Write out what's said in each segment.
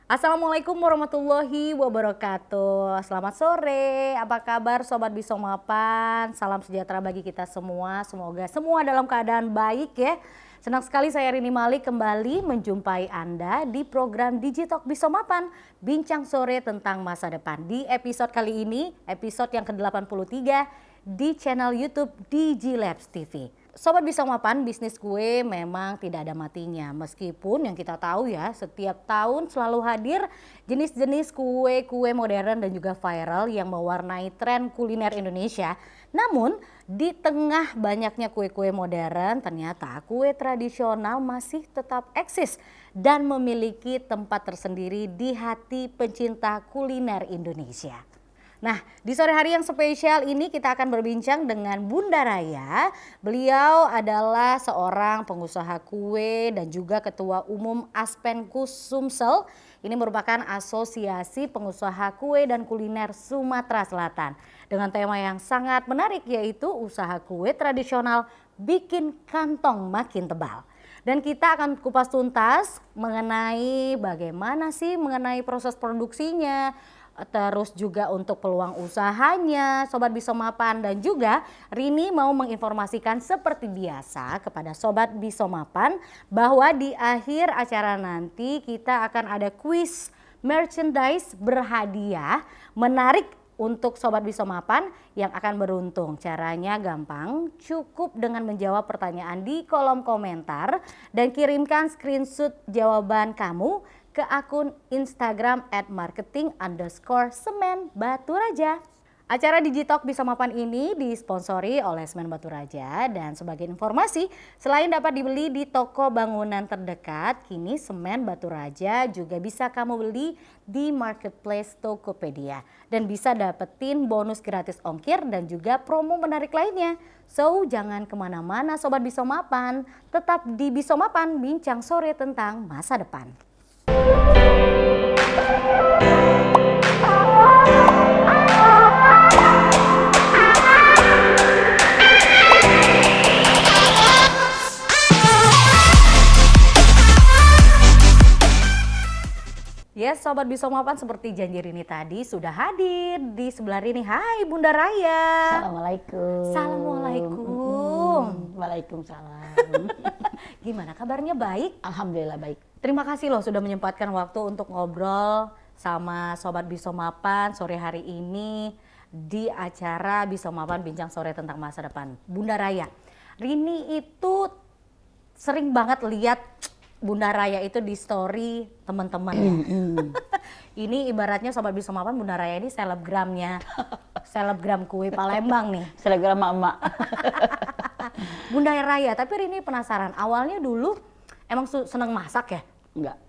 Assalamualaikum warahmatullahi wabarakatuh. Selamat sore, apa kabar Sobat Bisomapan? Salam sejahtera bagi kita semua, semoga semua dalam keadaan baik ya. Senang sekali saya Rini Malik kembali menjumpai Anda di program Digitalk Bisomapan, bincang sore tentang masa depan. Di episode kali ini, episode yang ke-83 di channel YouTube Digilabs TV. Sobat Bisomapan, bisnis kue memang tidak ada matinya. Meskipun yang kita tahu ya, setiap tahun selalu hadir jenis-jenis kue-kue modern dan juga viral yang mewarnai tren kuliner Indonesia. Namun, di tengah banyaknya kue-kue modern, ternyata kue tradisional masih tetap eksis dan memiliki tempat tersendiri di hati pencinta kuliner Indonesia. Nah, di sore hari yang spesial ini kita akan berbincang dengan Bunda Raya. Beliau adalah seorang pengusaha kue dan juga Ketua Umum Aspenkus Sumsel. Ini merupakan asosiasi pengusaha kue dan kuliner Sumatera Selatan. Dengan tema yang sangat menarik yaitu usaha kue tradisional bikin kantong makin tebal. Dan kita akan kupas tuntas mengenai bagaimana sih mengenai proses produksinya, terus juga untuk peluang usahanya Sobat Bisomapan, dan juga Rini mau menginformasikan seperti biasa kepada Sobat Bisomapan bahwa di akhir acara nanti kita akan ada kuis merchandise berhadiah menarik untuk Sobat Bisomapan yang akan beruntung. Caranya gampang, cukup dengan menjawab pertanyaan di kolom komentar dan kirimkan screenshot jawaban kamu ke akun Instagram @marketing_semen_baturaja. Acara Digitalk Bisomapan ini disponsori oleh Semen Batu Raja, dan sebagai informasi, selain dapat dibeli di toko bangunan terdekat, kini Semen Batu Raja juga bisa kamu beli di marketplace Tokopedia dan bisa dapetin bonus gratis ongkir dan juga promo menarik lainnya. So, jangan kemana-mana Sobat Bisomapan, tetap di Bisomapan, bincang sore tentang masa depan. Yes, Sobat Bisomapan, seperti janji Rini tadi sudah hadir di sebelah Rini. Hai Bunda Raya. Assalamualaikum. Assalamualaikum. Waalaikumsalam. Gimana kabarnya, baik? Alhamdulillah baik. Terima kasih loh sudah menyempatkan waktu untuk ngobrol sama Sobat Bisomapan sore hari ini di acara Bisomapan Bincang Sore tentang Masa Depan. Bunda Raya, Rini itu sering banget lihat Bunda Raya itu di story teman-temannya. Ini ibaratnya Sobat Bisomapan, Bunda Raya ini selebgramnya, selebgram kue Palembang nih. Selebgram emak-emak. Bunda Raya, tapi Rini penasaran, awalnya dulu emang seneng masak ya? Enggak.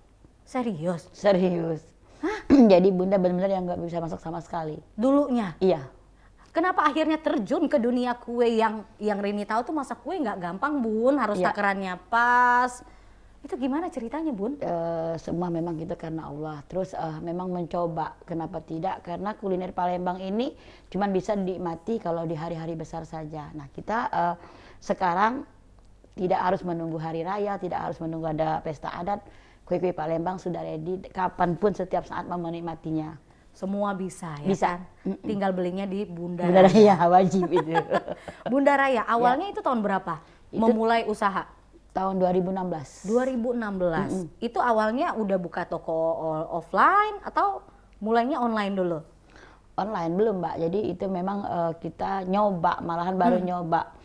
Serius? Serius. Jadi bunda benar-benar yang nggak bisa masak sama sekali. Dulunya? Iya. Kenapa akhirnya terjun ke dunia kue yang Rini tahu tuh masak kue nggak gampang Bun, harus Iya. takarannya pas. Itu gimana ceritanya Bun? Semua memang gitu karena Allah. Terus memang mencoba. Kenapa tidak? Karena kuliner Palembang ini cuma bisa dinikmati kalau di hari-hari besar saja. Nah kita sekarang tidak harus menunggu hari raya, tidak harus menunggu ada pesta adat. Kue-kue Palembang sudah ready, kapanpun setiap saat mau menikmatinya. Semua bisa ya Bisa. kan? Tinggal belinya di Bunda Bunda Raya. Raya wajib itu. Bunda Raya, awalnya itu tahun berapa? Itu Memulai usaha? tahun 2016. 2016. Itu awalnya udah buka toko offline atau mulainya online dulu? Online belum Mbak, jadi itu memang kita nyoba, malahan baru nyoba.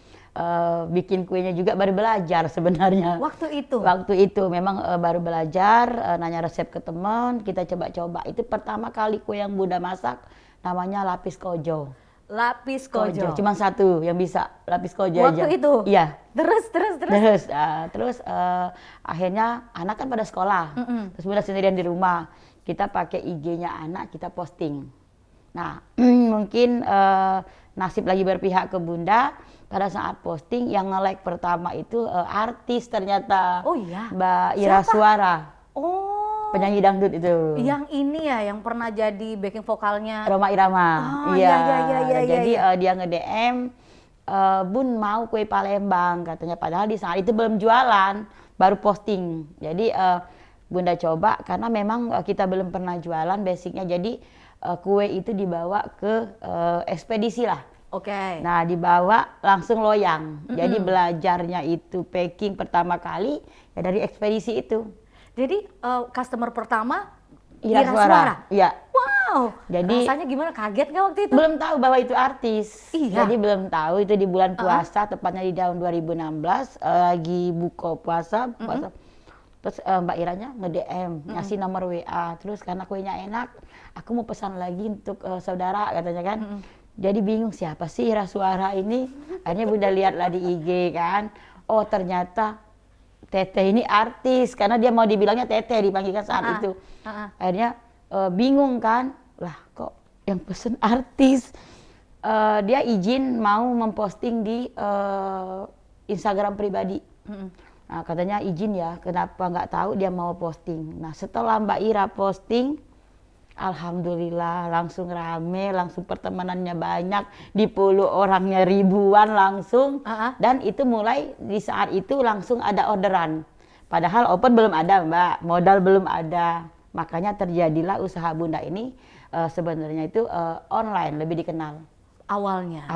Bikin kuenya juga baru belajar sebenarnya. Waktu itu? Waktu itu memang baru belajar, nanya resep ke teman, kita coba-coba. Itu pertama kali kue yang Bunda masak namanya lapis kojo. Lapis kojo. Cuma satu yang bisa, lapis kojo aja. Waktu itu? Iya. Terus? Akhirnya anak kan pada sekolah, terus Bunda sendirian di rumah. Kita pakai IG-nya anak, kita posting. Nah mungkin nasib lagi berpihak ke Bunda. Pada saat posting yang nge-like pertama itu artis ternyata. Oh iya? Mbak Ira Siapa? Suara. Oh. Penyanyi dangdut itu. Yang ini ya, yang pernah jadi backing vokalnya Roma Irama. Oh, iya. Jadi dia nge-DM, Bun mau kue Palembang katanya. Padahal di saat itu belum jualan, baru posting. Jadi Bunda coba karena memang kita belum pernah jualan basicnya, jadi kue itu dibawa ke ekspedisi lah. Oke. Nah, dibawa langsung loyang. Jadi belajarnya itu packing pertama kali ya dari ekspedisi itu. Jadi customer pertama Ira Ira Suara. Suara. Iya. Wow. Jadi rasanya gimana? Kaget nggak waktu itu? belum tahu bahwa itu artis. Iya. Jadi belum tahu itu di bulan puasa, tepatnya di tahun 2016 lagi buka puasa. Terus Mbak Iranya nge-DM, ngasih nomor WA. Terus karena kuenya enak, aku mau pesan lagi untuk saudara katanya kan. Jadi bingung siapa sih Ira Suara ini. Akhirnya Bunda lihatlah di IG kan. Oh ternyata Teteh ini artis. Karena dia mau dibilangnya Teteh dipanggilkan saat itu. Akhirnya bingung kan. Lah kok yang pesen artis. Dia izin mau memposting di Instagram pribadi. Nah, katanya izin ya, kenapa nggak tahu dia mau posting. Nah, setelah Mbak Ira posting, alhamdulillah langsung rame, langsung pertemanannya banyak, di follow orangnya ribuan langsung. Dan itu mulai di saat itu langsung ada orderan. Padahal open belum ada Mbak, modal belum ada. Makanya terjadilah usaha Bunda ini sebenarnya itu online, lebih dikenal. Awalnya.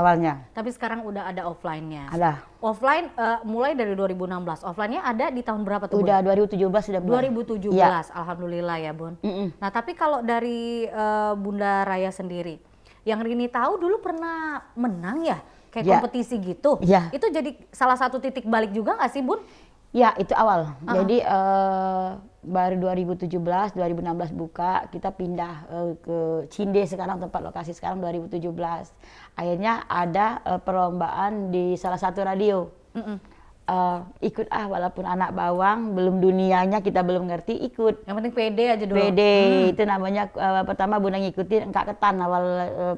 Tapi sekarang udah ada offline-nya. Ada. Offline mulai dari 2016. Offline-nya ada di tahun berapa tuh, Bun? Udah 2017 sudah mulai. 2017, Ya. alhamdulillah ya, Bun. Nah, tapi kalau dari Bunda Raya sendiri, yang Rini tahu dulu pernah menang ya? Kayak Ya. kompetisi gitu. Ya. Itu jadi salah satu titik balik juga nggak sih, Bun? Ya, itu awal. Jadi baru 2017, 2016 buka, kita pindah ke Cinde sekarang, tempat lokasi sekarang 2017. Akhirnya ada perlombaan di salah satu radio. Ikut walaupun anak bawang, belum dunianya kita belum ngerti, ikut. Yang penting pede aja dulu. Pede, itu namanya pertama Bunda ngikutin, Kak Ketan awal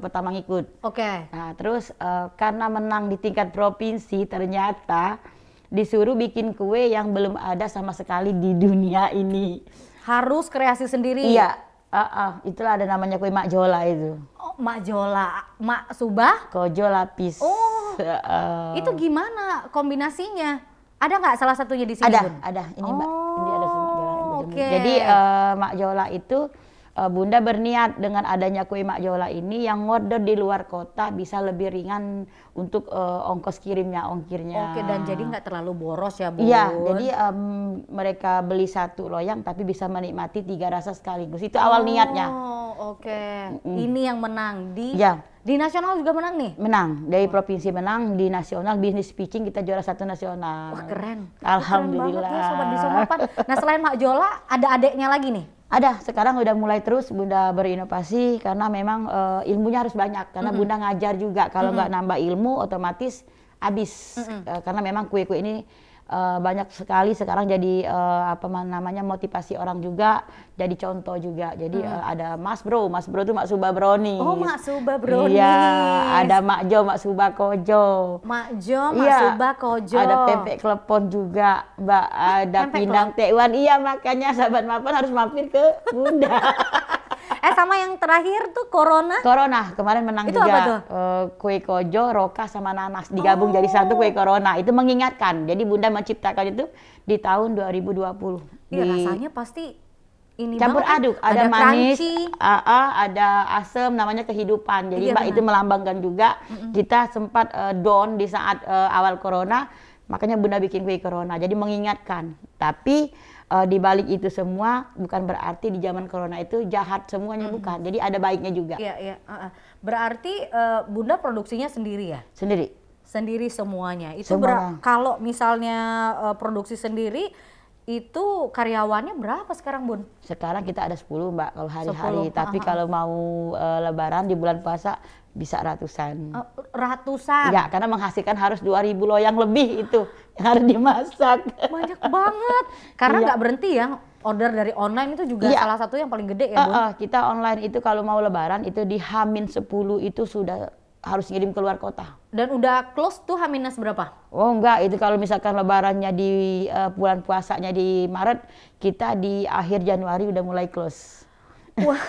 pertama ngikut. Oke. Nah, terus karena menang di tingkat provinsi, ternyata disuruh bikin kue yang belum ada sama sekali di dunia ini. Harus kreasi sendiri. Iya, itulah ada namanya kue Mak Jola itu. Oh, Mak Jola, Mak Subah. Kojo lapis. Oh, itu gimana kombinasinya? Ada nggak salah satunya di sini, Bun? Ada. Ini Mbak, ini ada Mak Jola. Oke. Jadi Mak Jola itu Bunda berniat dengan adanya kue Mak Jola ini yang order di luar kota bisa lebih ringan untuk ongkos kirimnya, ongkirnya. Oke, dan jadi nggak terlalu boros ya, Bun? Iya, jadi mereka beli satu loyang tapi bisa menikmati 3 rasa sekaligus. Itu awal niatnya. Oh, oke. Ini yang menang di Ya. Di nasional juga menang nih? Menang, dari provinsi menang, di nasional bisnis pitching kita juara 1 nasional. Wah, keren. Alhamdulillah. Keren banget ya Sobat Bisa Mapan. Nah, selain Mak Jola, ada adeknya lagi nih? Ada, sekarang udah mulai terus Bunda berinovasi karena memang ilmunya harus banyak. Karena Bunda ngajar juga, kalau nggak nambah ilmu otomatis habis. Karena memang kue-kue ini banyak sekali sekarang jadi motivasi orang juga, jadi contoh juga. Jadi ada Mas Bro itu Mak Subah Brownies. Oh, Mak Subah Brownies. Iya, ada Mak Jo, Mak Subah Kojo. Mak Jo, Mak Subah Kojo. Ada pempek klepon juga, Mbak. Ada pindang tekwan. Iya, makanya sahabat mapan harus mampir ke Bunda. Sama yang terakhir tuh Corona. Corona kemarin menang itu juga. Apa tuh? Kue Kojo, Roka sama Nanas digabung jadi satu kue Corona. Itu mengingatkan. Jadi Bunda menciptakan itu di tahun 2020. Iya, rasanya pasti ini campur banget, aduk, ada manis, crunchy. ada asam, namanya kehidupan. Jadi Iya, Mbak itu melambangkan juga. Kita sempat down di saat awal Corona, makanya Bunda bikin kue Corona. Jadi mengingatkan. Tapi di balik itu semua bukan berarti di zaman Corona itu jahat semuanya, bukan. Jadi ada baiknya juga. Iya. Berarti Bunda produksinya sendiri ya? Sendiri semuanya. Itu kalau misalnya produksi sendiri, itu karyawannya berapa sekarang, Bun? Sekarang kita ada 10 Mbak kalau hari-hari. Tapi kalau mau lebaran di bulan puasa bisa ratusan. Ratusan? Ya, karena menghasilkan harus 2.000 loyang lebih itu yang harus dimasak. Banyak banget. Karena nggak berhenti ya, order dari online itu juga salah satu yang paling gede ya, Bun? Kita online itu kalau mau lebaran itu di H-10 itu sudah harus ngirim keluar kota. Dan udah close tuh H- berapa? Oh enggak, itu kalau misalkan lebarannya di bulan puasanya di Maret, kita di akhir Januari udah mulai close. Wah.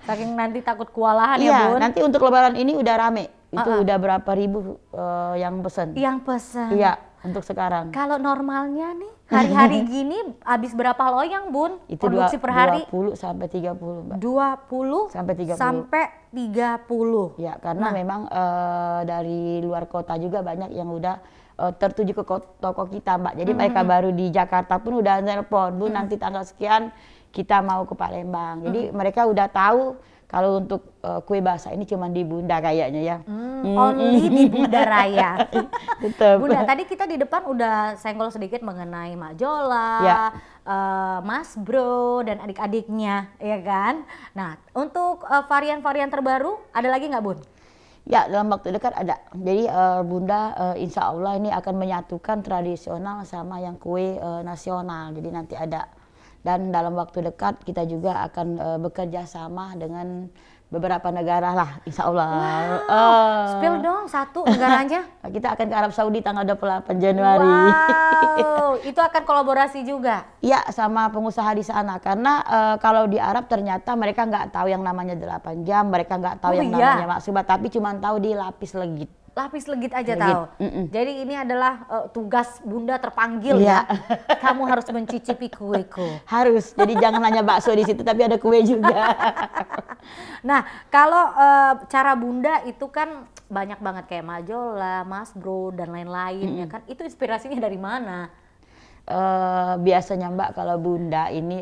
Saking nanti takut kewalahan ya, Bun? Nanti untuk lebaran ini udah rame. Itu udah berapa ribu yang pesen. Yang pesen? Iya. untuk sekarang. Kalau normalnya nih hari-hari gini habis berapa loyang Bun? Itu Produksi per hari? 20 sampai 30 Mbak. 20 Sampai 30. sampai 30. Ya, karena memang dari luar kota juga banyak yang udah tertuju ke toko kita Mbak. Jadi mereka baru di Jakarta pun udah nelpon, Bu nanti tanggal sekian kita mau ke Palembang. Jadi mereka udah tahu kalau untuk kue basah ini cuma di Bunda kayaknya ya. Only di Bunda Raya. Tetep. Bunda, tadi kita di depan udah senggol sedikit mengenai Mak Jola, Ya. Mas Bro, dan adik-adiknya, ya kan? Nah, untuk varian-varian terbaru ada lagi nggak Bun? Ya, dalam waktu dekat ada. Jadi Bunda insya Allah ini akan menyatukan tradisional sama yang kue nasional. Jadi nanti ada. Dan dalam waktu dekat kita juga akan bekerja sama dengan beberapa negara lah, insya Allah. Spill dong satu negaranya. Kita akan ke Arab Saudi tanggal 28 Januari. Wow, itu akan kolaborasi juga? Iya, sama pengusaha di sana. Karena kalau di Arab ternyata mereka nggak tahu yang namanya 8 jam, mereka nggak tahu yang namanya maksubat, tapi cuma tahu di lapis legit. Lapis legit aja Legit. tahu. Jadi ini adalah tugas Bunda terpanggil ya. Kamu harus mencicipi kueku. Harus. Jadi jangan hanya bakso di situ, tapi ada kue juga. Nah, kalau cara Bunda itu kan banyak banget kayak Majola, Mas Bro dan lain-lain ya kan. Itu inspirasinya dari mana? Biasanya Mbak kalau Bunda ini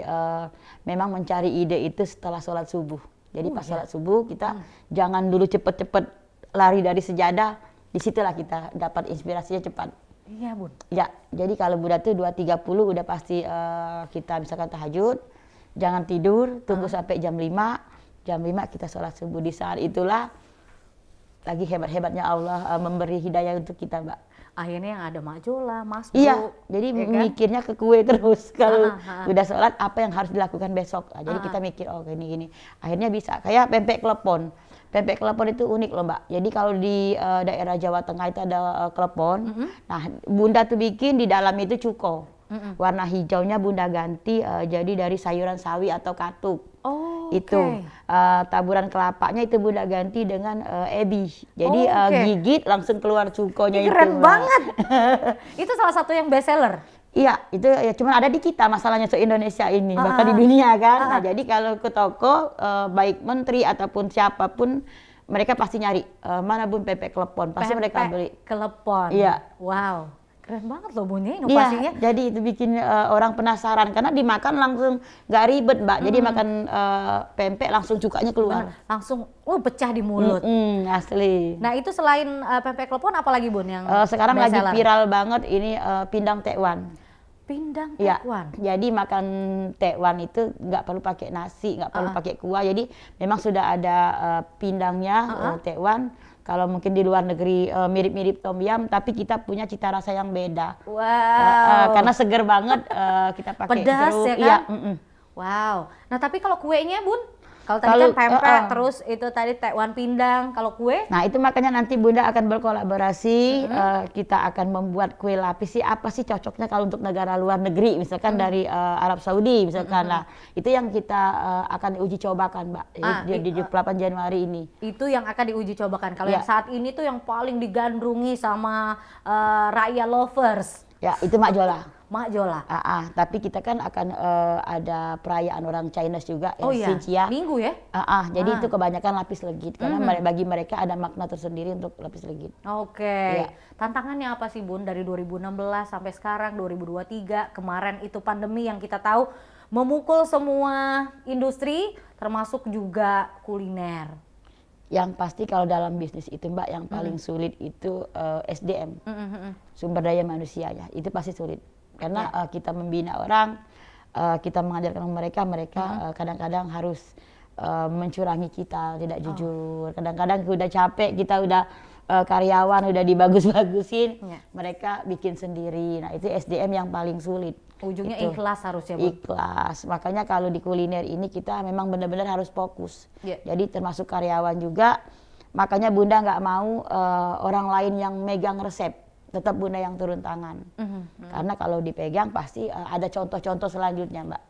memang mencari ide itu setelah sholat subuh. Jadi pas sholat subuh kita jangan dulu cepet-cepet lari dari sejadah, disitulah kita dapat inspirasinya cepat. Iya Bun. Ya, jadi kalau Bunda tuh 2.30 udah pasti kita misalkan tahajud, jangan tidur, tunggu sampai jam 5 kita sholat subuh. Di saat itulah lagi hebat-hebatnya Allah memberi hidayah untuk kita Mbak. Akhirnya yang ada Mak Jola, Mas Bro. Iya, jadi ya kan? mikirnya ke kue terus. Kalau udah sholat apa yang harus dilakukan besok. Nah, jadi kita mikir, oh gini-gini. Akhirnya bisa, kayak pempek klepon. Pempek klepon itu unik loh Mbak. Jadi kalau di daerah Jawa Tengah itu ada klepon. Nah Bunda tuh bikin di dalam itu cuko. Warna hijaunya Bunda ganti jadi dari sayuran sawi atau katuk. Oh, Itu taburan kelapanya itu Bunda ganti dengan ebi. Jadi gigit langsung keluar cukonya itu. Keren banget. Itu salah satu yang best seller. Iya, itu ya cuma ada di kita masalahnya se-Indonesia ini, bahkan di dunia kan. Nah, jadi kalau ke toko, baik menteri ataupun siapapun, mereka pasti nyari, mana Bun pempek klepon, pasti mereka beli. Klepon. Iya. Wow, keren banget loh Bunnya inovasinya. Iya, jadi itu bikin orang penasaran, karena dimakan langsung nggak ribet Mbak, jadi makan pempek langsung cukanya keluar. Bener. Langsung, pecah di mulut. Asli. Nah itu selain pempek klepon, apa lagi Bun yang Sekarang best lagi seller? viral banget ini pindang tekwan. Pindang Ya, tekwan. jadi makan tekwan itu nggak perlu pakai nasi, nggak perlu pakai kuah. Jadi memang sudah ada pindangnya tekwan. Kalau mungkin di luar negeri mirip-mirip tom yum, tapi kita punya cita rasa yang beda. Wow. Karena seger banget kita pakai pedas jeruk. ya kan? Iya, Wow. Nah tapi kalau kuenya Bun, kalau tadi Kalau, kan pempek, terus itu tadi tekwan pindang. Kalau kue? Nah itu makanya nanti Bunda akan berkolaborasi, kita akan membuat kue lapis sih, apa sih cocoknya kalau untuk negara luar negeri, misalkan dari Arab Saudi misalkan. Nah itu yang kita akan uji cobakan Mbak, di 28 Januari ini. Itu yang akan diuji cobakan. Kalau yang saat ini tuh yang paling digandrungi sama Raya Lovers. Ya itu Mak Jola. Mak Jola. Tapi kita kan akan ada perayaan orang Chinese juga, iya, Xinjia. Minggu ya? Jadi itu kebanyakan lapis legit, karena bagi mereka ada makna tersendiri untuk lapis legit. Oke. Tantangannya apa sih Bun dari 2016 sampai sekarang 2023, kemarin itu pandemi yang kita tahu memukul semua industri termasuk juga kuliner. Yang pasti kalau dalam bisnis itu Mbak yang paling sulit itu SDM, sumber daya manusianya, itu pasti sulit. Karena kita membina orang, kita mengajarkan mereka kadang-kadang harus mencurangi kita, tidak jujur. Kadang-kadang udah capek, kita udah karyawan udah dibagus-bagusin, mereka bikin sendiri. Nah itu SDM yang paling sulit. Ujungnya itu. Ikhlas harusnya Bun. Ikhlas. Makanya kalau di kuliner ini kita memang benar-benar harus fokus. Yeah. Jadi termasuk karyawan juga. Makanya Bunda nggak mau orang lain yang megang resep. Tetap Bunda yang turun tangan. Karena kalau dipegang pasti ada contoh-contoh selanjutnya Mbak.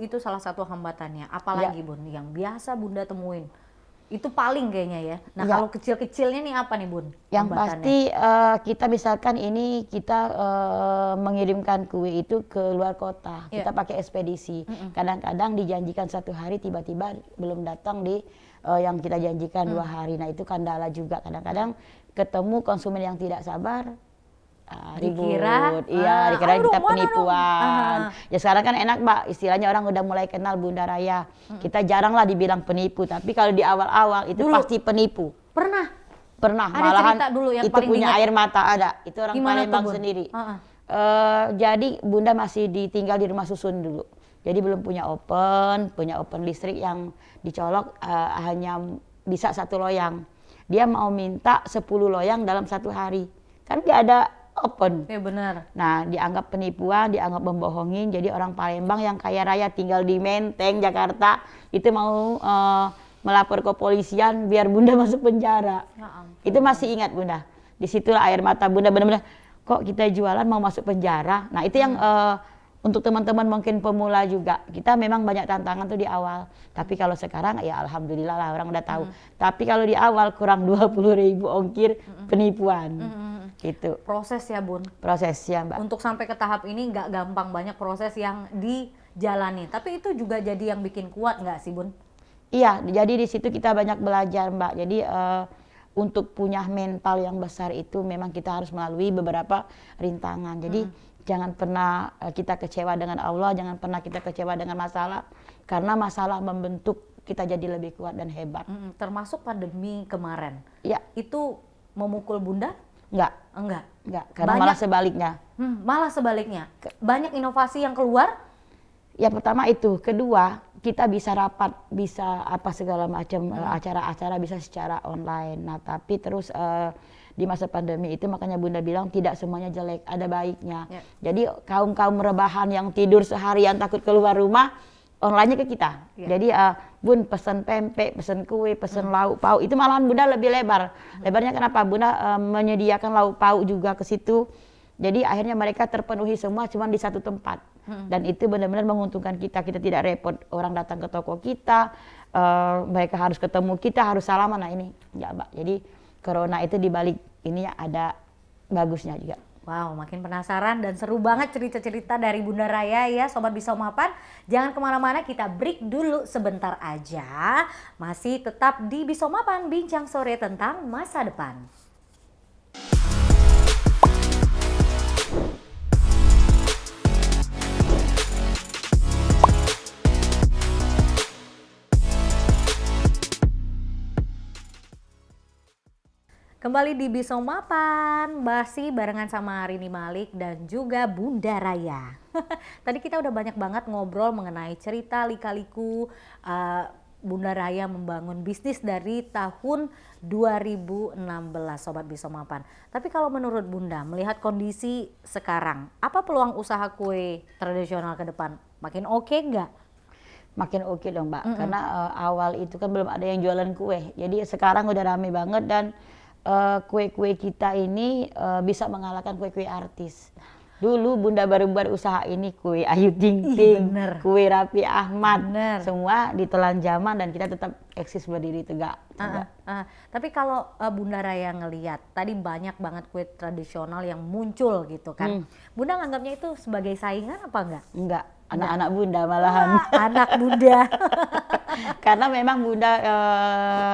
Itu salah satu hambatannya. Apalagi Bun yang biasa Bunda temuin? Itu paling kayaknya ya. Nah Ya. kalau kecil-kecilnya nih apa nih Bun? Yang hambatannya? pasti kita misalkan ini kita mengirimkan kue itu ke luar kota, Iya. kita pakai ekspedisi. Kadang-kadang dijanjikan 1 hari, tiba-tiba belum datang di yang kita janjikan 2 hari. Nah itu kendala juga. Kadang-kadang ketemu konsumen yang tidak sabar, Dikira, ribut. Iya, dikira ayo kita dong, mana dong? penipuan. Ya sekarang kan enak Mbak, istilahnya orang udah mulai kenal Bunda Raya. Kita jarang lah dibilang penipu, tapi kalau di awal-awal itu Dulu. pasti penipu. Pernah? Pernah, Ada malahan cerita dulu yang itu paling punya diingat. air mata ada. Itu orang Gimana tuh, Palembang Bun? sendiri. Heeh. Jadi Bunda masih ditinggal di rumah susun dulu. Jadi belum punya open listrik yang dicolok hanya bisa 1 loyang. Dia mau minta 10 loyang dalam 1 hari. Kan nggak ada open. Ya benar. Nah, dianggap penipuan, dianggap membohongin. Jadi orang Palembang yang kaya raya tinggal di Menteng, Jakarta, itu mau melapor ke polisian biar Bunda masuk penjara. Ya ampun. Itu masih ingat Bunda. Disitulah air mata Bunda benar-benar, kok kita jualan mau masuk penjara. Nah, itu yang untuk teman-teman mungkin pemula juga. Kita memang banyak tantangan tuh di awal. Tapi kalau sekarang ya alhamdulillah lah orang udah tahu. Tapi kalau di awal kurang 20.000 ongkir penipuan. Gitu. Proses ya Bun. Prosesnya Mbak. Untuk sampai ke tahap ini nggak gampang, banyak proses yang dijalani. Tapi itu juga jadi yang bikin kuat nggak sih Bun? Iya, jadi di situ kita banyak belajar Mbak. Jadi untuk punya mental yang besar itu memang kita harus melalui beberapa rintangan. Jadi jangan pernah kita kecewa dengan Allah, jangan pernah kita kecewa dengan masalah. Karena masalah membentuk kita jadi lebih kuat dan hebat. Termasuk pandemi kemarin. Iya, Itu memukul Bunda? enggak, Enggak. karena Banyak- malah sebaliknya. Malah sebaliknya. Banyak inovasi yang keluar. Ya pertama itu, kedua kita bisa rapat, bisa apa segala macam acara-acara bisa secara online. Nah tapi terus di masa pandemi itu makanya Bunda bilang tidak semuanya jelek, ada baiknya. Ya. Jadi kaum rebahan yang tidur seharian takut keluar rumah, online-nya ke kita. Ya. Jadi Bun pesan pempek, pesan kue, pesan lauk pauk, itu malahan Bunda lebih lebar. Lebarnya kenapa? Bunda menyediakan lauk pauk juga ke situ. Jadi akhirnya mereka terpenuhi semua cuma di satu tempat. Dan itu benar-benar menguntungkan kita. Kita tidak repot orang datang ke toko kita, mereka harus ketemu kita, harus salaman. Nah ini enggak Mbak. Jadi corona itu dibalik ini ada bagusnya juga. Wow, makin penasaran dan seru banget cerita-cerita dari Bunda Raya ya, Sobat Bisa Mapan. Jangan kemana-mana, kita break dulu sebentar aja. Masih tetap di Bisa Mapan, bincang sore tentang masa depan. Kembali di Bisa Mapan, masih barengan sama Rini Malik dan juga Bunda Raya. Tadi kita udah banyak banget ngobrol mengenai cerita lika-liku Bunda Raya membangun bisnis dari tahun 2016, Sobat Bisa Mapan. Tapi kalau menurut Bunda, melihat kondisi sekarang, apa peluang usaha kue tradisional ke depan? Makin oke nggak? Makin oke dong Mbak, karena awal itu kan belum ada yang jualan kue. Jadi sekarang udah rame banget dan kue-kue kita ini bisa mengalahkan kue-kue artis. Dulu Bunda baru berusaha ini kue Ayu Ting Ting, bener. kue Raffi Ahmad, Bener. semua ditelan zaman dan kita tetap eksis berdiri tegak. Tapi kalau Bunda Raya ngeliat, tadi banyak banget kue tradisional yang muncul gitu kan. Bunda nganggapnya itu sebagai saingan apa enggak? Enggak, anak-anak Bunda malahan. Anak Bunda. Karena memang Bunda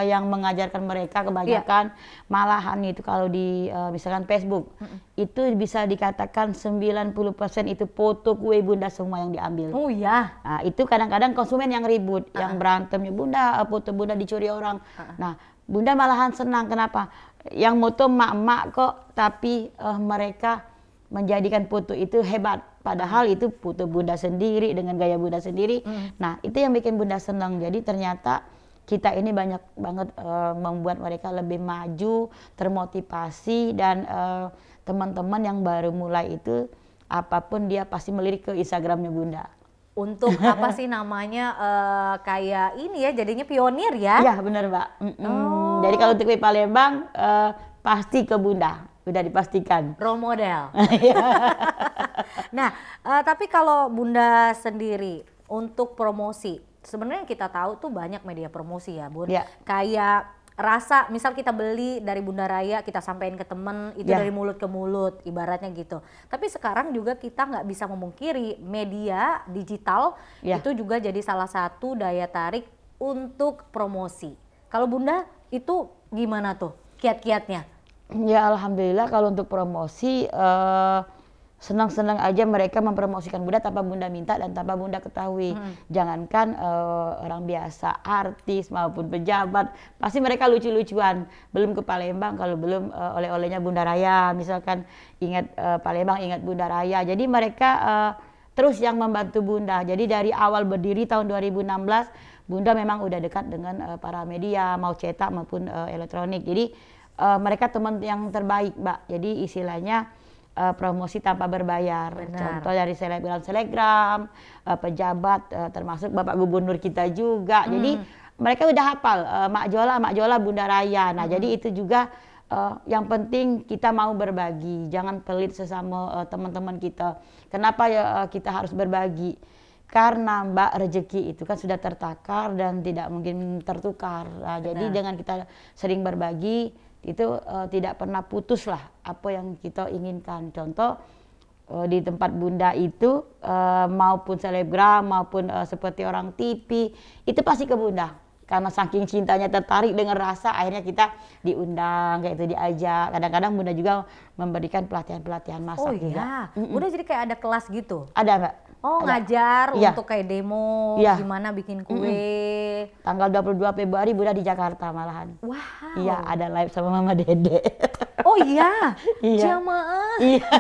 yang mengajarkan mereka kebanyakan malahan itu kalau di misalkan Facebook itu bisa dikatakan 90% itu foto kue Bunda semua yang diambil. Oh iya. Nah, itu kadang-kadang konsumen yang ribut, yang berantemnya Bunda, foto Bunda dicuri orang. Nah, Bunda malahan senang kenapa? Yang moto emak-emak kok, tapi mereka menjadikan foto itu hebat. Padahal itu foto Bunda sendiri dengan gaya Bunda sendiri. Nah, itu yang bikin Bunda senang. Jadi ternyata kita ini banyak banget membuat mereka lebih maju, termotivasi dan teman-teman yang baru mulai itu apapun dia pasti melirik ke Instagramnya Bunda. Untuk apa sih namanya kayak ini ya, jadinya pionir ya? Iya benar Mbak. Jadi kalau untuk kue Palembang pasti ke Bunda, udah dipastikan. Role model. Nah, tapi kalau Bunda sendiri untuk promosi, sebenarnya kita tahu tuh banyak media promosi ya Bun. Ya. Kayak rasa misal kita beli dari Bunda Raya kita sampein ke temen itu Ya. dari mulut ke mulut ibaratnya gitu. Tapi sekarang juga kita nggak bisa memungkiri media digital Ya. itu juga jadi salah satu daya tarik untuk promosi. Kalau Bunda itu gimana tuh kiat-kiatnya? Ya alhamdulillah kalau untuk promosi senang-senang aja mereka mempromosikan Bunda tanpa Bunda minta dan tanpa Bunda ketahui. Jangankan orang biasa, artis maupun pejabat, pasti mereka lucu-lucuan. Belum ke Palembang kalau belum oleh-olehnya Bunda Raya, misalkan ingat Palembang ingat Bunda Raya. Jadi mereka terus yang membantu Bunda. Jadi dari awal berdiri tahun 2016 Bunda memang udah dekat dengan para media mau cetak maupun elektronik. Jadi mereka teman yang terbaik, Mbak. Jadi istilahnya promosi tanpa berbayar. Benar. Contoh dari selebgram, pejabat, termasuk Bapak Gubernur kita juga. Jadi mereka udah hafal Mak Jola, Bunda Raya. Nah, jadi itu juga yang penting kita mau berbagi. Jangan pelit sesama teman-teman kita. Kenapa ya kita harus berbagi? Karena Mbak rezeki itu kan sudah tertakar dan tidak mungkin tertukar. Nah, jadi dengan kita sering berbagi itu tidak pernah putus lah apa yang kita inginkan. Contoh di tempat Bunda itu maupun selebgram maupun seperti orang TV itu pasti ke Bunda. Karena saking cintanya tertarik dengan rasa akhirnya kita diundang kayak itu diajak. Kadang-kadang Bunda juga memberikan pelatihan-pelatihan masak juga. Bunda jadi kayak ada kelas gitu. Ada Mbak. Oh Ada. ngajar Iya. untuk kayak demo Iya. gimana bikin kue. Tanggal 22 Februari Bunda di Jakarta malahan. Wow. Iya, ada live sama Mama Dede. Oh iya, Iya. jamaah. Iya.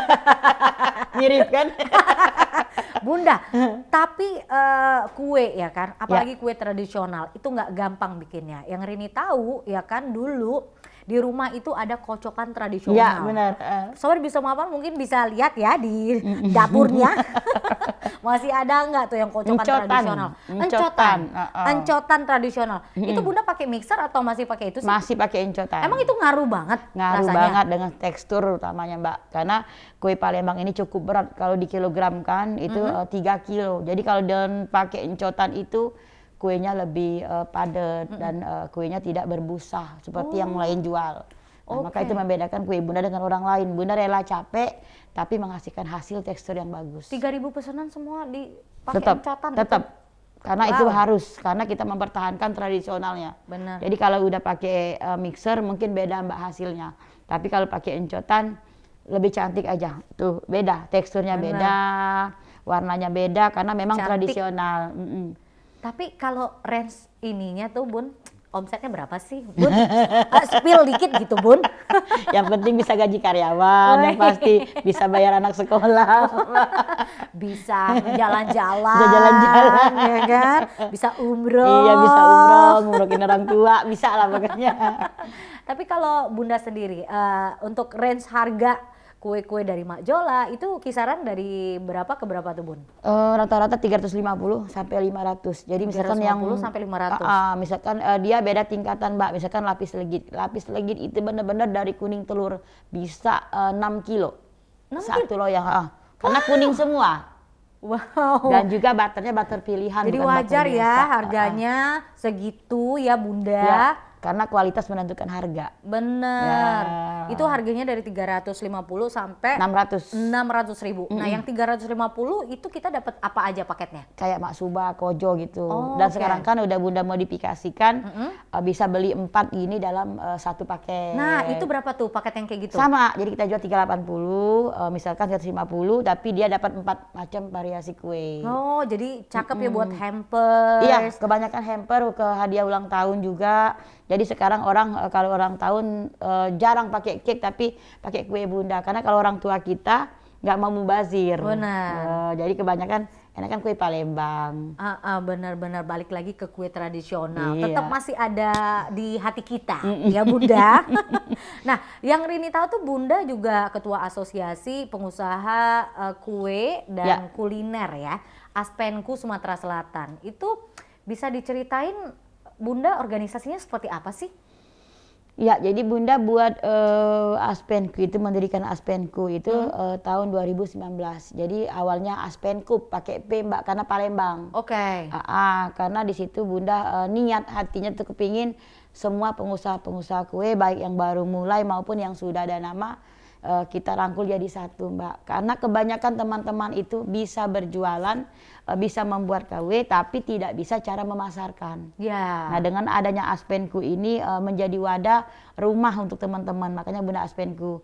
Mirip kan? Bunda, tapi kue ya kan, apalagi kue tradisional itu nggak gampang bikinnya. Yang Rini tahu ya kan dulu di rumah itu ada kocokan tradisional. Iya, benar. Sobat bisa mapan mungkin bisa lihat ya di dapurnya. Masih ada nggak tuh yang kocokan Encotan. tradisional? Encotan. Encotan tradisional. Itu Bunda pakai mixer atau masih pakai itu sih? Masih pakai encotan. Emang itu ngaruh banget Ngaruh rasanya? banget dengan tekstur utamanya Mbak. Karena kue Palembang ini cukup berat kalau dikilogramkan itu 3 kilo. Jadi kalau dengan pakai encotan itu kuenya lebih padat dan kuenya tidak berbusa seperti yang lain jual. Nah, maka itu membedakan kue Bunda dengan orang lain. Bunda rela capek tapi menghasilkan hasil tekstur yang bagus. 3.000 pesanan semua dipakai Tetap, encotan. tetap. Karena itu harus, karena kita mempertahankan tradisionalnya. Benar. Jadi kalau udah pakai mixer mungkin beda Mbak hasilnya. Tapi kalau pakai encotan lebih cantik aja. Tuh beda, teksturnya beda, warnanya beda karena memang Cantik. tradisional. Tapi kalau range ininya tuh Bun, omsetnya berapa sih Bun? Spill dikit gitu Bun. Yang penting bisa gaji karyawan, yang pasti bisa bayar anak sekolah. Bisa jalan-jalan. Bisa jalan-jalan. Ya kan? Bisa umroh. Iya bisa umroh, ngumrohin orang tua, bisa lah pokoknya. Tapi kalau Bunda sendiri, untuk range harga kue-kue dari Mak Jola itu kisaran dari berapa ke berapa tuh Bun? Rata-rata 350 sampai 500. Jadi misalkan 350 yang sampai 500. Misalkan dia beda tingkatan Mbak. Misalkan lapis legit. Lapis legit itu benar-benar dari kuning telur bisa 6 kilo. 6 Satu loyang. Karena kuning semua. Wow. Dan juga butternya butter pilihan. Jadi bukan wajar butter ya biasa. harganya segitu ya Bunda. Ya, karena kualitas menentukan harga. Bener. Ya. Itu harganya dari 350 sampai 600. 600.000. Nah, yang 350 itu kita dapat apa aja paketnya? Kayak Maksuba, Kojo gitu. Oh, Dan oke. sekarang kan udah Bunda modifikasikan bisa beli 4 gini dalam satu paket. Nah, itu berapa tuh paket yang kayak gitu? Sama, jadi kita jual 380, misalkan 150, tapi dia dapat 4 macam variasi kue. Oh, jadi cakep ya buat hampers. Iya, kebanyakan hamper ke hadiah ulang tahun juga. Jadi sekarang orang kalau ulang tahun jarang pakai cake tapi pakai kue Bunda. Karena kalau orang tua kita nggak mau mubazir. Benar. Jadi kebanyakan enakan kue Palembang. Benar-benar balik lagi ke kue tradisional. Iya. Tetap masih ada di hati kita, ya Bunda. Nah, yang Rini tahu tuh Bunda juga ketua asosiasi pengusaha kue dan kuliner ya, Aspenku Sumatera Selatan. Itu bisa diceritain Bunda organisasinya seperti apa sih? Ya, jadi Bunda buat Aspenku itu mendirikan Aspenku itu tahun 2019. Jadi awalnya Aspenku pakai P Mbak karena Palembang. Oke. Karena di situ Bunda niat hatinya tuh kepingin semua pengusaha-pengusaha kue baik yang baru mulai maupun yang sudah ada nama kita rangkul jadi satu Mbak. Karena kebanyakan teman-teman itu bisa berjualan, bisa membuat kue tapi tidak bisa cara memasarkan. Ya. Nah dengan adanya Aspenku ini menjadi wadah rumah untuk teman-teman, makanya Bunda Aspenku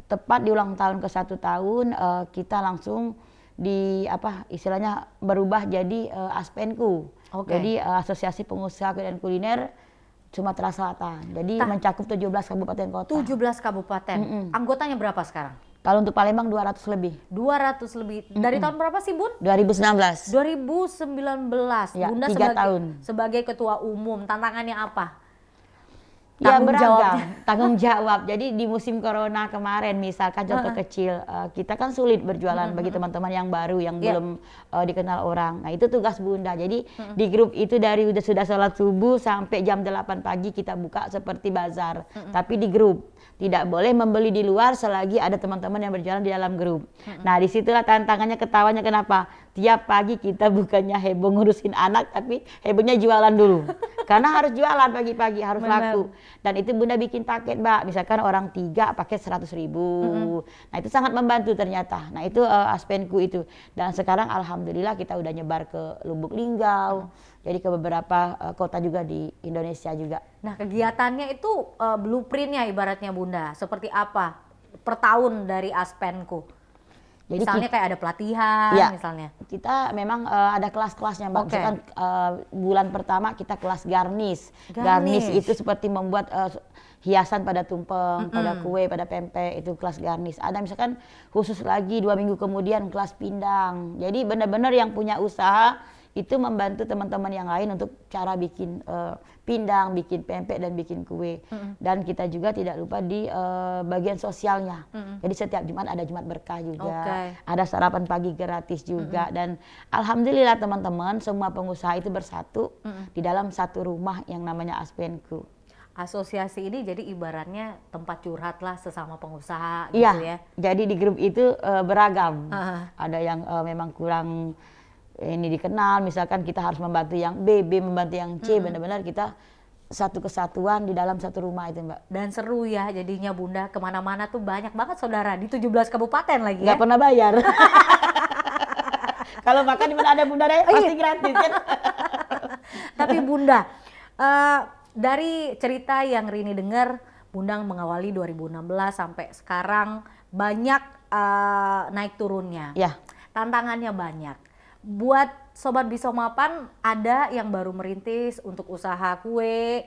tepat di ulang tahun ke 1 tahun kita langsung istilahnya berubah jadi Aspenku. Oke. Jadi Asosiasi Pengusaha Kue dan Kuliner Sumatera Selatan. Jadi mencakup 17 kabupaten kota. 17 kabupaten. Anggotanya berapa sekarang? Kalau untuk Palembang 200 lebih. 200 lebih. Dari tahun berapa sih Bun? 2019. 2019. Ya, Bunda 3 tahun. sebagai ketua umum, tantangannya apa? Ya Tanggung beragam, jawabnya. tanggung jawab. Jadi di musim corona kemarin misalkan contoh kecil, kita kan sulit berjualan bagi teman-teman yang baru yang belum dikenal orang. Nah itu tugas Bunda. Jadi di grup itu dari sudah sholat subuh sampai jam 8 pagi kita buka seperti bazar. Tapi di grup. Tidak boleh membeli di luar selagi ada teman-teman yang berjualan di dalam grup. Nah disitulah tantangannya, ketawanya kenapa? Tiap pagi kita bukannya heboh ngurusin anak tapi hebohnya jualan dulu. Karena harus jualan pagi-pagi, harus laku. Dan itu Bunda bikin paket Mbak, misalkan orang 3 paket 100.000. Nah itu sangat membantu ternyata. Nah itu Aspenku itu. Dan sekarang alhamdulillah kita udah nyebar ke Lubuk Linggau. Jadi ke beberapa kota juga di Indonesia juga. Nah kegiatannya itu blueprintnya ibaratnya Bunda. Seperti apa per tahun dari Aspenku? Jadi Misalnya kayak ada pelatihan misalnya. Kita memang ada kelas-kelasnya Mbak. Misalkan bulan pertama kita kelas garnish. Garnish itu seperti membuat hiasan pada tumpeng, pada kue, pada pempek, itu kelas garnish. Ada misalkan khusus lagi 2 minggu kemudian kelas pindang. Jadi benar-benar yang punya usaha itu membantu teman-teman yang lain untuk cara bikin pindang, bikin pempek dan bikin kue. Dan kita juga tidak lupa di bagian sosialnya. Jadi setiap Jumat ada Jumat berkah juga, ada sarapan pagi gratis juga. Dan alhamdulillah teman-teman semua pengusaha itu bersatu di dalam satu rumah yang namanya Aspenku. Asosiasi ini jadi ibaratnya tempat curhat lah sesama pengusaha gitu ya. Jadi di grup itu beragam. Ada yang memang kurang ini dikenal, misalkan kita harus membantu yang B, membantu yang C, benar-benar kita satu kesatuan di dalam satu rumah itu Mbak. Dan seru ya jadinya Bunda, kemana-mana tuh banyak banget saudara, di 17 kabupaten lagi Nggak pernah bayar. Kalau makan di mana ada Bunda deh, pasti gratis kan. Tapi Bunda, dari cerita yang Rini dengar, Bunda mengawali 2016 sampai sekarang banyak naik turunnya. Ya. Tantangannya banyak. Buat Sobat Bisong Mapan ada yang baru merintis untuk usaha kue,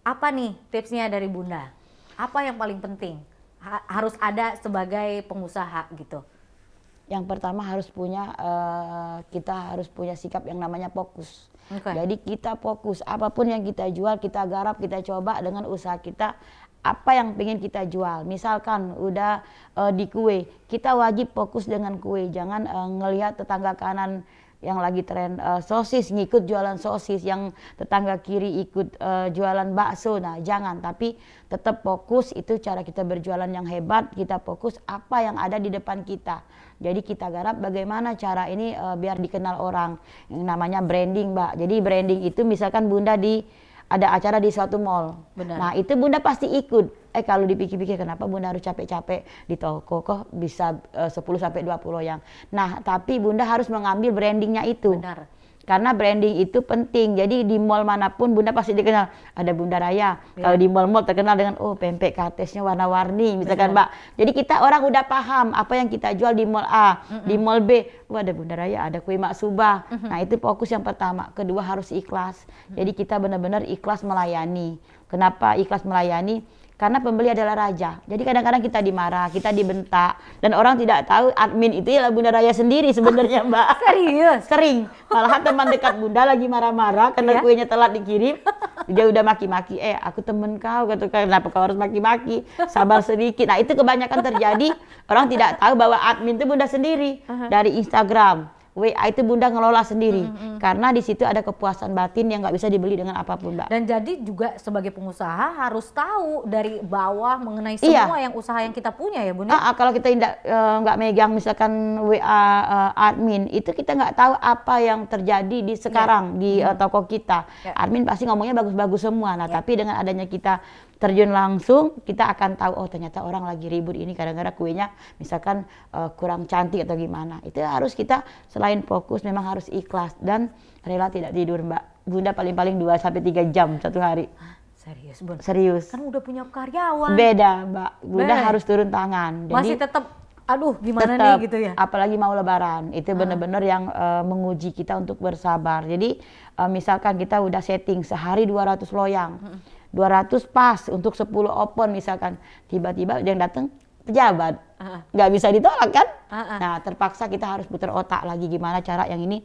apa nih tipsnya dari Bunda? Apa yang paling penting harus ada sebagai pengusaha gitu? Yang pertama kita harus punya sikap yang namanya fokus. Jadi kita fokus, apapun yang kita jual, kita garap, kita coba dengan usaha kita. Apa yang pengen kita jual, misalkan udah di kue, kita wajib fokus dengan kue, jangan ngelihat tetangga kanan yang lagi tren sosis ngikut jualan sosis, yang tetangga kiri ikut jualan bakso. Nah jangan, tapi tetap fokus, itu cara kita berjualan yang hebat. Kita fokus apa yang ada di depan kita, jadi kita garap bagaimana cara ini biar dikenal orang, yang namanya branding Mbak. Jadi branding itu misalkan Bunda ada acara di suatu mall. Benar. Nah itu Bunda pasti ikut. Kalau dipikir-pikir kenapa Bunda harus capek-capek di toko kok bisa 10-20 yang. Nah tapi Bunda harus mengambil brandingnya itu. Benar. Karena branding itu penting. Jadi di mall manapun Bunda pasti dikenal. Ada Bunda Raya. Kalau di mall-mall terkenal dengan pempek katesnya warna-warni misalkan Mbak. Jadi kita orang udah paham apa yang kita jual di mall A, di mall B. Ada Bunda Raya, ada kue Mak Subah. Nah itu fokus yang pertama. Kedua harus ikhlas. Jadi kita benar-benar ikhlas melayani. Kenapa ikhlas melayani? Karena pembeli adalah raja. Jadi kadang-kadang kita dimarah, kita dibentak, dan orang tidak tahu admin itu ialah Bunda Raya sendiri sebenarnya Mbak. Serius? Sering. Malahan teman dekat Bunda lagi marah-marah karena kuenya telat dikirim, dia udah maki-maki. Aku temen kau, kenapa kau harus maki-maki? Sabar sedikit. Nah itu kebanyakan terjadi, orang tidak tahu bahwa admin itu Bunda sendiri. Dari Instagram. WA itu Bunda ngelola sendiri, karena di situ ada kepuasan batin yang nggak bisa dibeli dengan apapun, Mbak. Dan jadi juga sebagai pengusaha harus tahu dari bawah mengenai Iya. semua yang usaha yang kita punya ya Bun ya? Kalau kita nggak megang misalkan WA admin, itu kita nggak tahu apa yang terjadi di sekarang di toko kita. Admin pasti ngomongnya bagus-bagus semua. Nah, tapi dengan adanya kita terjun langsung, kita akan tahu, oh ternyata orang lagi ribut ini kadang-kadang kuenya misalkan kurang cantik atau gimana. Itu harus kita selain fokus memang harus ikhlas dan rela tidak tidur, Mbak. Bunda paling-paling 2-3 jam satu hari. Serius Bun? Serius. Kan udah punya karyawan. Beda, Mbak. Bunda Beda. harus turun tangan. Masih Jadi, tetap, aduh gimana tetap, nih gitu ya? apalagi mau lebaran, itu benar-benar yang menguji kita untuk bersabar. Jadi misalkan kita udah setting sehari 200 loyang, 200 pas untuk 10 open misalkan, tiba-tiba yang datang pejabat, nggak bisa ditolak kan? Nah terpaksa kita harus putar otak lagi gimana cara yang ini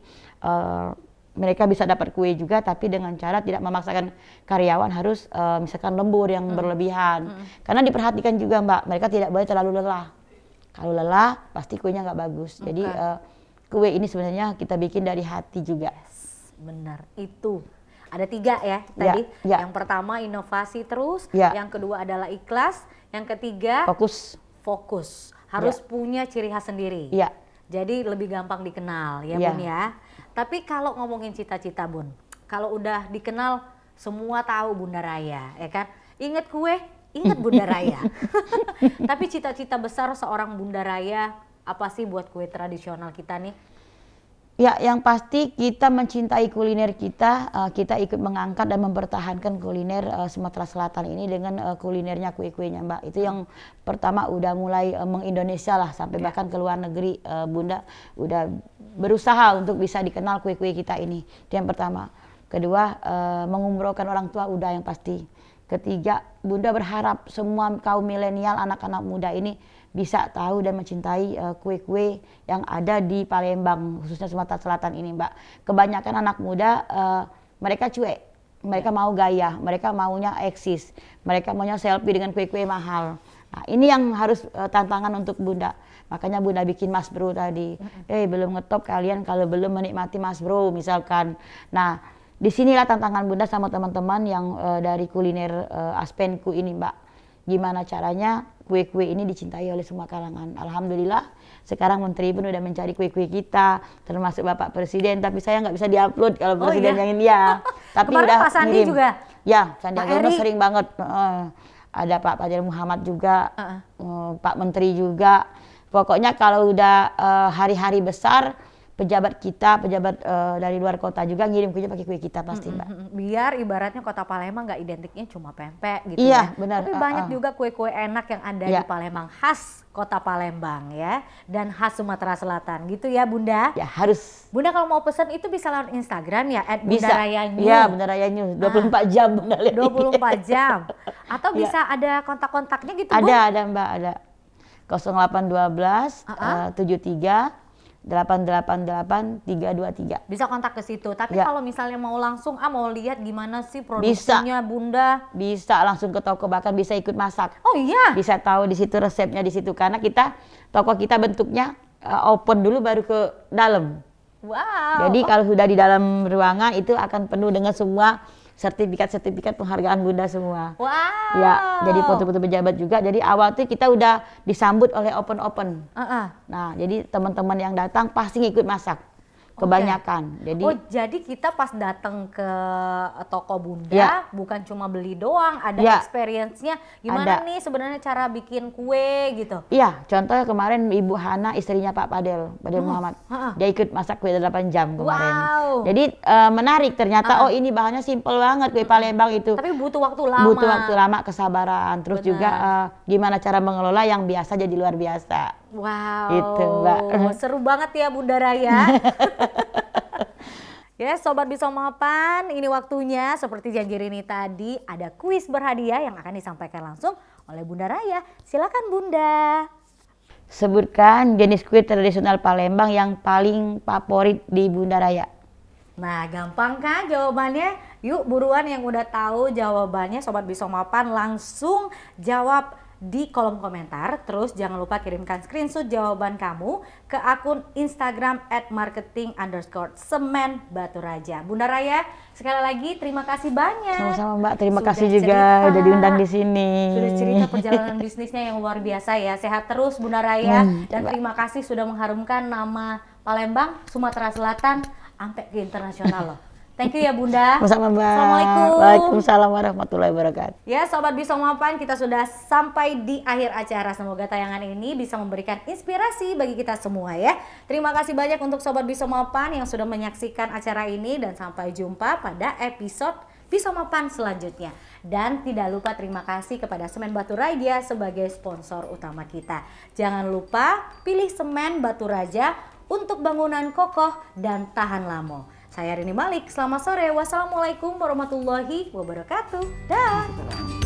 mereka bisa dapat kue juga, tapi dengan cara tidak memaksakan karyawan harus misalkan lembur yang berlebihan, karena diperhatikan juga Mbak, mereka tidak boleh terlalu lelah. Kalau lelah pasti kuenya nggak bagus. Jadi kue ini sebenarnya kita bikin dari hati juga. Benar, itu. Ada 3 ya tadi. Ya. Yang pertama inovasi terus, Ya. yang kedua adalah ikhlas, yang ketiga Fokus. Harus punya ciri khas sendiri. Iya. Jadi lebih gampang dikenal ya Ya. Bun ya. Tapi kalau ngomongin cita-cita Bun, kalau udah dikenal semua tahu Bunda Raya, ya kan? Ingat kue, ingat Bunda Raya. Tapi cita-cita besar seorang Bunda Raya apa sih buat kue tradisional kita nih? Ya, yang pasti kita mencintai kuliner kita, kita ikut mengangkat dan mempertahankan kuliner Sumatera Selatan ini dengan kulinernya kue-kuenya Mbak. Itu yang pertama udah mulai mengindonesia lah sampai bahkan ke luar negeri. Bunda udah berusaha untuk bisa dikenal kue-kue kita ini. Itu yang pertama. Kedua, mengumrohkan orang tua udah yang pasti. Ketiga, Bunda berharap semua kaum milenial, anak-anak muda ini bisa tahu dan mencintai kue-kue yang ada di Palembang, khususnya Sumatera Selatan ini, Mbak. Kebanyakan anak muda mereka cuek, mereka mau gaya, mereka maunya eksis, mereka maunya selfie dengan kue-kue mahal. Nah, ini yang harus tantangan untuk Bunda. Makanya Bunda bikin Mas Bro tadi. Belum ngetop kalian kalau belum menikmati Mas Bro misalkan. Nah, disinilah tantangan Bunda sama teman-teman yang dari kuliner Aspenku ini, Mbak. Gimana caranya kue-kue ini dicintai oleh semua kalangan. Alhamdulillah sekarang Menteri pun udah mencari kue-kue kita, termasuk Bapak Presiden, tapi saya nggak bisa diupload kalau Presiden yang ini ya. Tapi kemarin udah Pak Sandi ngirim. juga? Ya, Sandiaga Uno Eri? sering banget. Ada Pak Fajar Muhammad juga, Pak Menteri juga. Pokoknya kalau udah hari-hari besar, pejabat kita, pejabat dari luar kota juga ngirim kuenya pakai kue kita pasti, Mbak. Biar ibaratnya kota Palembang nggak identiknya cuma pempek gitu Iya, ya. benar. Tapi banyak juga kue-kue enak yang ada di Palembang, khas kota Palembang ya, dan khas Sumatera Selatan gitu ya Bunda. Ya harus. Bunda kalau mau pesan itu bisa lewat Instagram ya Bisa. @bundaraya_new. Iya, Bunda Raya News. 24 jam Bunda lihat. 24 jam. Atau bisa ada kontak-kontaknya gitu Bun? Ada Mbak, ada. 0812 73 888 323. Bisa kontak ke situ. Tapi Ya. kalau misalnya mau langsung mau lihat gimana sih produksinya Bunda. Bisa langsung ke toko, bahkan bisa ikut masak. Oh iya. Bisa tahu di situ resepnya di situ, karena kita toko kita bentuknya open dulu baru ke dalam. Wow. Jadi kalau sudah di dalam ruangan itu akan penuh dengan semua sertifikat penghargaan Bunda semua. Wow. Ya, jadi foto-foto pejabat juga. Jadi awal tuh kita udah disambut oleh open. Nah, jadi teman-teman yang datang pasti ngikut masak. Kebanyakan. Jadi kita pas datang ke toko Bunda Ya. bukan cuma beli doang, ada Ya. experience-nya. Gimana Ada. nih sebenarnya cara bikin kue gitu. Iya, contohnya kemarin Ibu Hana, istrinya Pak Padel Muhammad. Dia ikut masak kue 8 jam kemarin. Wow. Jadi menarik ternyata, ini bahannya simpel banget kue Palembang itu. Tapi butuh waktu lama. Butuh waktu lama, kesabaran. Terus juga gimana cara mengelola yang biasa jadi luar biasa. Wow. Itu, Mbak. Seru banget ya Bunda Raya. Ya, Sobat Bisa Mapan, ini waktunya seperti janji Rini tadi ada kuis berhadiah yang akan disampaikan langsung oleh Bunda Raya. Silakan Bunda. Sebutkan jenis kue tradisional Palembang yang paling favorit di Bunda Raya. Nah, gampang kan jawabannya? Yuk buruan yang udah tahu jawabannya Sobat Bisa Mapan langsung jawab di kolom komentar. Terus jangan lupa kirimkan screenshot jawaban kamu ke akun Instagram @marketing_semen Batu Raja. Bunda Raya, sekali lagi terima kasih banyak. Sama-sama Mbak, terima Sudah kasih juga cerita. udah diundang di sini. Sudah cerita perjalanan bisnisnya yang luar biasa ya. Sehat terus Bunda Raya, dan terima kasih sudah mengharumkan nama Palembang, Sumatera Selatan sampai ke internasional loh. Thank you ya Bunda. Sama-sama Mbak. Assalamualaikum. Waalaikumsalam warahmatullahi wabarakatuh. Ya Sobat Bisa Mapan, kita sudah sampai di akhir acara. Semoga tayangan ini bisa memberikan inspirasi bagi kita semua ya. Terima kasih banyak untuk Sobat Bisa Mapan yang sudah menyaksikan acara ini, dan sampai jumpa pada episode Bisa Mapan selanjutnya. Dan tidak lupa terima kasih kepada Semen Batu Raja sebagai sponsor utama kita. Jangan lupa pilih Semen Batu Raja untuk bangunan kokoh dan tahan lama. Saya Rini Malik, selamat sore. Wassalamualaikum warahmatullahi wabarakatuh. Dah.